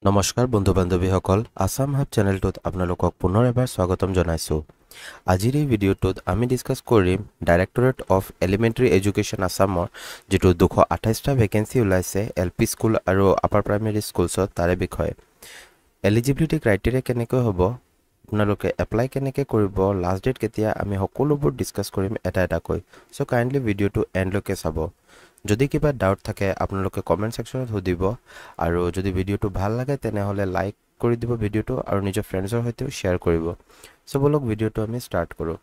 নমস্কাৰ বন্ধু বান্ধৱীসকল আসাম হাব চেনেলটোত আপোনালোকক পুনৰ এবাৰ স্বাগতম জনাইছোঁ। আজিৰ এই ভিডিঅ'টোত আমি ডিছকাছ কৰিম ডাইৰেক্টৰেট অফ এলিমেণ্টাৰী এডুকেশ্যন আসামৰ যিটো 228টা ভেকেঞ্চি ওলাইছে LP স্কুল আৰু আপাৰ প্ৰাইমেৰী স্কুলছত তাৰে বিষয়ে। এলিজিবিলিটি ক্ৰাইটেৰিয়া কেনেকৈ হ'ব, আপোনালোকে এপ্লাই কেনেকৈ কৰিব, লাষ্ট ডেট কেতিয়া, আমি সকলোবোৰ ডিছকাছ কৰিম এটা এটাকৈ। চ' কাইণ্ডলি ভিডিঅ'টো এণ্ডলৈকে চাব। যদি কিবা ডাউট থাকে আপোনালোকে কমেণ্ট ছেকশ্যনত সুধিব আৰু যদি ভিডিঅ'টো ভাল লাগে তেনেহ'লে লাইক কৰি দিব ভিডিঅ'টো আৰু নিজৰ ফ্ৰেণ্ডছৰ সৈতেও শ্বেয়াৰ কৰিব। চ' বলক ভিডিঅ'টো আমি ষ্টাৰ্ট কৰোঁ।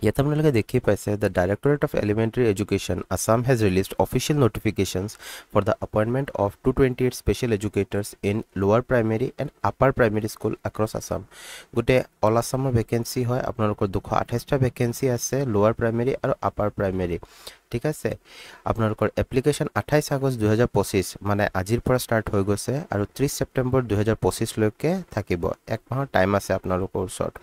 ইয়াত আপোনালোকে দেখি পাইছে the directorate of elementary education Assam has released official notifications for the appointment of 228 special educators in lower primary and upper primary school across Assam. গোটেই অল আসামৰ ভেকেঞ্চি হয়। আপোনালোকৰ 228টা ভেকেঞ্চি আছে লোৱাৰ প্ৰাইমেৰী আৰু আপাৰ প্ৰাইমেৰী। ঠিক আছে, আপোনালোকৰ এপ্লিকেশ্যন 28 আগষ্ট 2025 মানে আজিৰ পৰা ষ্টাৰ্ট হৈ গৈছে আৰু 30 ছেপ্টেম্বৰ 2025লৈকে থাকিব। এক মাহৰ টাইম আছে আপোনালোকৰ ওচৰত।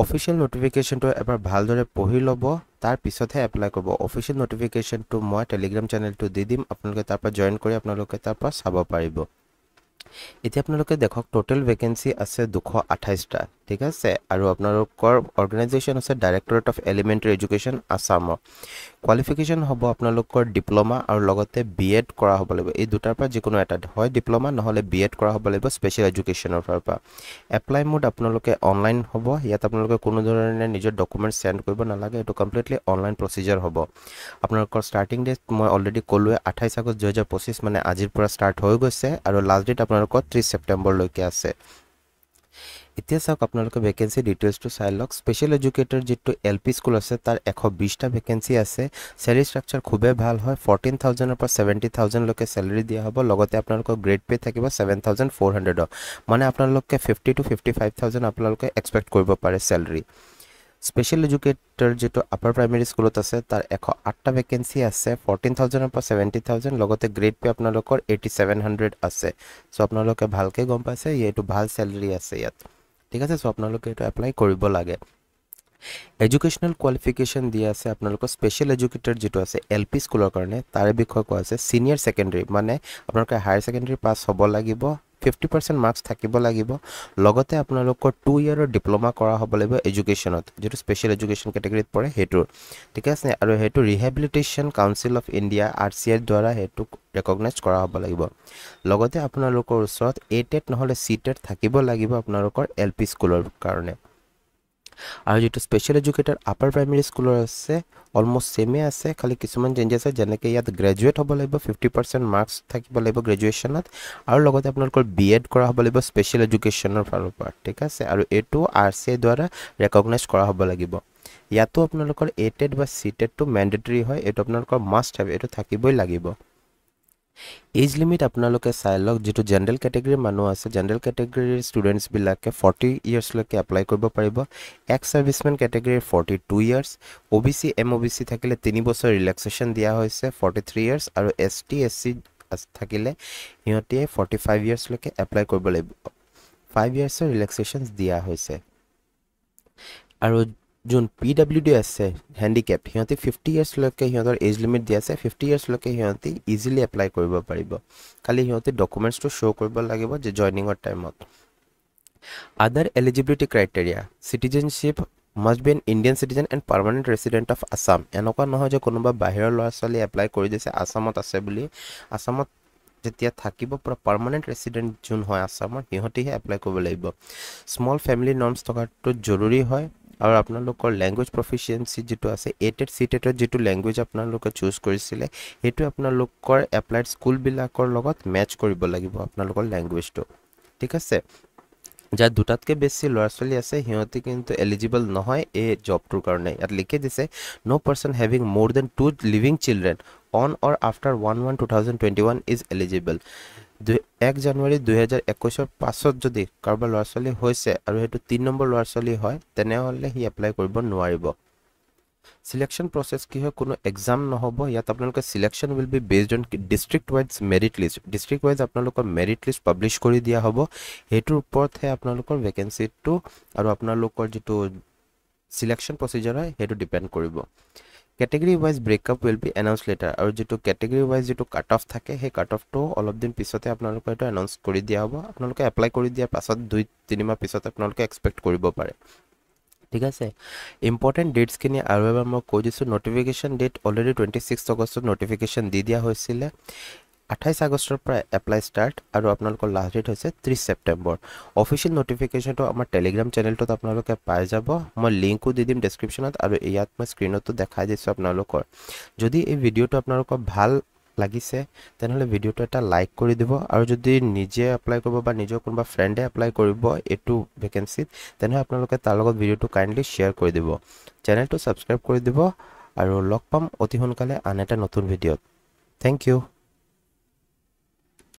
অফিচিয়েল নোটিফিকেশ্যনটো এবাৰ ভালদৰে পঢ়ি ল'ব, তাৰ পিছতহে এপ্লাই কৰিব। অফিচিয়েল নোটিফিকেশ্যনটো মই টেলিগ্ৰাম চেনেলটো দি দিম, আপোনালোকে তাৰ পৰা জইন কৰি আপোনালোকে তাৰ পৰা চাব পাৰিব। এতিয়া আপোনালোকে দেখক টোটেল ভেকেঞ্চি আছে 228টা। ঠিক আছে, আৰু আপোনালোকৰ অৰ্গেনাইজেশ্যন আছে ডাইৰেক্টৰেট অফ এলিমেণ্টাৰী এডুকেশ্যন আসামৰ। কোৱালিফিকেশ্যন হ'ব আপোনালোকৰ ডিপ্ল'মা আৰু লগতে BEd কৰা হ'ব লাগিব। এই দুটাৰ পৰা যিকোনো এটা হয়, ডিপ্ল'মা নহ'লে BEd কৰা হ'ব লাগিব স্পেচিয়েল এডুকেশ্যনৰ ফালৰ পৰা। এপ্লাই মোড আপোনালোকে অনলাইন হ'ব। ইয়াত আপোনালোকে কোনো ধৰণে নিজৰ ডকুমেণ্টছ চেণ্ড কৰিব নালাগে, এইটো কমপ্লিটলি অনলাইন প্ৰচিজাৰ হ'ব। আপোনালোকৰ ষ্টাৰ্টিং ডেট মই অলৰেডি ক'লোৱে 28 আগষ্ট 2025 মানে আজিৰ পৰা ষ্টাৰ্ট হৈ গৈছে আৰু লাষ্ট ডেট আপোনালোকৰ 30 ছেপ্টেম্বৰলৈকে আছে। এতিয়া চাওক আপোনালোকে ভেকেঞ্চি ডিটেইলছটো চাই লওক। স্পেচিয়েল এডুকেটৰ যিটো LP স্কুল আছে তাৰ 120টা ভেকেঞ্চি আছে। চেলাৰী ষ্ট্ৰাকচাৰ খুবেই ভাল হয়। 14,000ৰ পৰা 70,000লৈকে চেলাৰী দিয়া হ'ব। লগতে আপোনালোকৰ গ্ৰেড পে থাকিব 7,400, মানে আপোনালোকে 50 to 55,000 আপোনালোকে এক্সপেক্ট কৰিব পাৰে চেলাৰী। স্পেচিয়েল এডুকেটৰ যিটো আপাৰ প্ৰাইমেৰী স্কুলত আছে তাৰ 108টা ভেকেঞ্চি আছে। 14,000ৰ পৰা 70,000, লগতে গ্ৰেড পে আপোনালোকৰ 8700 আছে। চ' আপোনালোকে ভালকৈ গম পাইছে এইটো ভাল চেলাৰী আছে ইয়াত। ঠিক আছে, চ' আপোনালোকে এইটো এপ্লাই কৰিব লাগে। এডুকেশ্যনেল কোৱালিফিকেশ্যন দিয়া আছে আপোনালোকৰ স্পেচিয়েল এডুকেটৰ যিটো আছে LP স্কুলৰ কাৰণে, তাৰে বিষয়ে কোৱা আছে ছিনিয়ৰ ছেকেণ্ডেৰী, মানে আপোনালোকে হায়াৰ ছেকেণ্ডেৰী পাছ হ'ব লাগিব, 50% মাৰ্কছ থাকিব লাগিব। লগতে আপোনালোকৰ 2 ইয়াৰৰ ডিপ্ল'মা কৰা হ'ব লাগিব এডুকেশ্যনত, যিটো স্পেচিয়েল এডুকেশ্যন কেটেগৰীত পৰে সেইটোৰ। ঠিক আছে, আৰু সেইটো rehabilitation council of India RCI দ্বাৰা সেইটো ৰেকগনাইজ কৰা হ'ব লাগিব। লগতে আপোনালোকৰ ওচৰত ATET নহ'লে CTET থাকিব লাগিব আপোনালোকৰ LP স্কুলৰ কাৰণে। আৰু যিটো স্পেচিয়েল এডুকেটৰ আপাৰ প্ৰাইমেৰী স্কুলৰ আছে অলমষ্ট ছেমে আছে, খালি কিছুমান চেঞ্জেছ আছে, যেনেকৈ ইয়াত গ্ৰেজুৱেট হ'ব লাগিব, 50% মাৰ্কছ থাকিব লাগিব গ্ৰেজুৱেশ্যনত, আৰু লগতে আপোনালোকৰ BEd কৰা হ'ব লাগিব স্পেচিয়েল এডুকেশ্যনৰ ফালৰ পৰা। ঠিক আছে, আৰু এইটো RCI দ্বাৰা ৰেকগনাইজ কৰা হ'ব লাগিব। ইয়াতো আপোনালোকৰ ATET বা CTETটো মেণ্ডেটৰী হয়, এইটো আপোনালোকৰ মাষ্ট হেভ, এইটো থাকিবই লাগিব। এজ লিমিট আপোনালোকে চাই লওক। যিটো জেনেৰেল কেটেগৰীৰ মানুহ আছে, জেনেৰেল কেটেগৰীৰ ষ্টুডেণ্টছবিলাকে 40 ইয়াৰ্ছলৈকে এপ্লাই কৰিব পাৰিব। এক্স ছাৰ্ভিচমেন কেটেগৰীৰ 42 ইয়াৰ্ছ, OBC MOBC থাকিলে 3 বছৰ ৰিলেক্সেশ্যন দিয়া হৈছে 43 ইয়াৰ্ছ, আৰু ST SC থাকিলে সিহঁতে 45 ইয়াৰ্ছলৈকে এপ্লাই কৰিব লাগিব। 5 ইয়াৰ্ছৰ ৰিলেক্সেশ্যনছ দিয়া হৈছে। আৰু যোন PWD আছে হেণ্ডিকেপ, সিহঁতে 50 ইয়াৰ্ছলৈকে সিহঁতৰ এজ লিমিট দিয়া আছে। 50 ইয়াৰ্ছলৈকে সিহঁতে ইজিলি এপ্লাই কৰিব পাৰিব, খালি সিহঁতে ডকুমেণ্টছটো শ্ব' কৰিব লাগিব যে জইনিঙৰ টাইমত। আদাৰ eligibility criteria, citizenship must B N Indian citizen and permanent resident of Assam. এনেকুৱা নহয় যে কোনোবা বাহিৰৰ ল'ৰা ছোৱালী এপ্লাই কৰি দিছে আছামত আছে বুলি। আছামত যেতিয়া থাকিব পূৰা পাৰ্মানেণ্ট ৰেচিডেণ্ট যোন হয় আছামৰ, সিহঁতেহে এপ্লাই কৰিব লাগিব। স্মল ফেমিলি নৰ্মছ থকাটো জৰুৰী হয়। আৰু আপোনালোকৰ লেংগুৱেজ প্ৰফিচিয়েঞ্চি যিটো আছে ATET CTETৰ যিটো লেংগুৱেজ আপোনালোকে চুজ কৰিছিলে, সেইটো আপোনালোকৰ এপ্লাইড স্কুলবিলাকৰ লগত মেটচ কৰিব লাগিব আপোনালোকৰ লেংগুৱেজটো। ঠিক আছে, যাৰ দুটাতকৈ বেছি ল'ৰা ছোৱালী আছে সিহঁতে কিন্তু এলিজিবল নহয় এই জবটোৰ কাৰণে। ইয়াত লিখি দিছে no' person having more than 2 living children on or after 1/1/2021 is eligible. 1 জানুৱাৰী 2021 পাছত যদি কাৰোবাৰ ল'ৰা ছোৱালী হৈছে আৰু সেইটো 3 নম্বৰ ল'ৰা ছোৱালী হয়, তেনেহ'লে সি এপ্লাই কৰিব নোৱাৰিব। সিলেকশ্যন প্ৰচেছ কি হয়, কোনো এক্সাম নহ'ব ইয়াত। আপোনালোকে selection will be based on district wise merit list. District wise আপোনালোকৰ মেৰিট লিষ্ট পাব্লিছ কৰি দিয়া হ'ব। সেইটোৰ ওপৰতহে আপোনালোকৰ ভেকেঞ্চিটো আৰু আপোনালোকৰ যিটো সিলেকশ্যন প্ৰচিজাৰ হয় সেইটো ডিপেণ্ড কৰিব। Category wise breakup will be announce letter আৰু যেটো কেটেগৰী ৱাইজ যেটো কাট অফ থাকে সেই কাট অফটো অলপ দিন পিছতে আপোনালোকে এটা এনাউন্স কৰি দিয়া হ'ব আপোনালোকে এপ্লাই কৰি দিয়াৰ পাছত 2-3 মাহ পিছত আপোনালোকে এক্সপেক্ট কৰিব পাৰে ঠিক আছে ইম্পৰ্টেন্ট ডেটস কিনি আৰু এবাৰ মই কৈ দিছো নটিফিকেশন ডেট অলৰেডি 26 আগষ্টত নটিফিকেশন দি দিয়া হৈছিলে 28 আগষ্টৰ পৰা এপ্লাই ষ্টাৰ্ট আৰু আপোনালোকৰ লাষ্ট ডেট হৈছে 30 ছেপ্টেম্বৰ অফিচিয়েল নটিফিকেশনটো আমাৰ টেলিগ্ৰাম চেনেলটোত আপোনালোকে পাই যাব মই লিংকও দি দিম ডেসক্ৰিপচনত আৰু ইয়াত মই স্ক্ৰিনতো দেখাই দিছো আপোনালোকৰ যদি এই ভিডিওটো আপোনালোকৰ ভাল লাগিছে তেনেহলে ভিডিওটো এটা লাইক কৰি দিব আৰু যদি নিজে এপ্লাই কৰিব বা নিজৰ কোনবা ফ্ৰেণ্ডে এপ্লাই কৰিব এটো ভ্যাকেন্সিত তেনেহলে আপোনালোকে তাৰ লগত ভিডিওটো কাইন্ডলি শেয়াৰ কৰি দিব চেনেলটো সাবস্ক্ৰাইব কৰি দিব আৰু লগ পাম অতি সোনকালে আন এটা নতুন ভিডিওত থ্যাংক ইউ